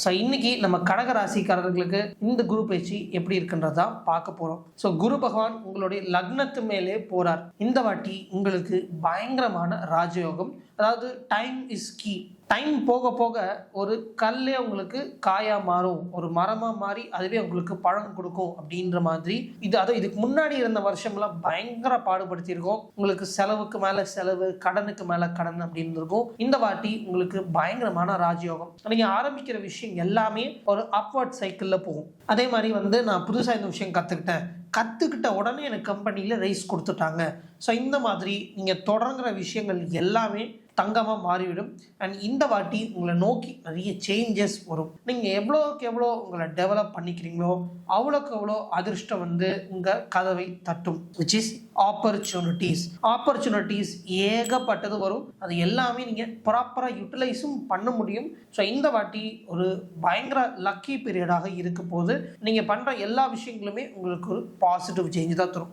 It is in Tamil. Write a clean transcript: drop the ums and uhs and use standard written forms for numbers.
ஸோ இன்னைக்கு நம்ம கடக ராசிக்காரர்களுக்கு இந்த குரு பயிற்சி எப்படி இருக்குன்றதா பார்க்க போறோம். ஸோ குரு பகவான் உங்களுடைய லக்னத்து மேலே போறார். இந்த வாட்டி உங்களுக்கு பயங்கரமான ராஜயோகம். அதாவது டைம் இஸ் கீ. டைம் போக போக ஒரு கல்லே உங்களுக்கு காயா மாறும், ஒரு மரமா மாறி அதுவே உங்களுக்கு பழம் கொடுக்கும் அப்படின்ற மாதிரி. இதுக்கு முன்னாடி இருந்த வருஷம்லாம் பயங்கர பாடுபடுத்தியிருக்கோம். உங்களுக்கு செலவுக்கு மேல செலவு, கடனுக்கு மேல கடன் அப்படின்னு இருக்கும். இந்த வாட்டி உங்களுக்கு பயங்கரமான ராஜயோகம். நீங்க ஆரம்பிக்கிற விஷயம் எல்லாமே ஒரு அப்வர்ட் சைக்கிள்ல போகும். அதே மாதிரி நான் புதுசா இந்த விஷயம் கற்றுக்கிட்ட உடனே எனக்கு கம்பெனியில் ரைஸ் கொடுத்துட்டாங்க. ஸோ இந்த மாதிரி நீங்கள் தொடங்குற விஷயங்கள் எல்லாமே தங்கமாக மாறிவிடும். அண்ட் இந்த வாட்டி உங்களை நோக்கி நிறைய சேஞ்சஸ் வரும். நீங்கள் எவ்வளோக்கு எவ்வளோ உங்களை டெவலப் பண்ணிக்கிறீங்களோ அவ்வளோக்கு எவ்வளோ அதிர்ஷ்டம் உங்கள் கதவை தட்டும். விச் இஸ் ஆப்பர்ச்சுனிட்டிஸ் ஏகப்பட்டது வரும். அது எல்லாமே நீங்கள் ப்ராப்பராக யூட்டிலைஸும் பண்ண முடியும். ஸோ இந்த வாட்டி ஒரு பயங்கர லக்கி பீரியடாக இருக்க போது நீங்கள் பண்ணுற எல்லா விஷயங்களுமே உங்களுக்கு ஒரு பாசிட்டிவ் சேஞ்ச் தான் தரும்.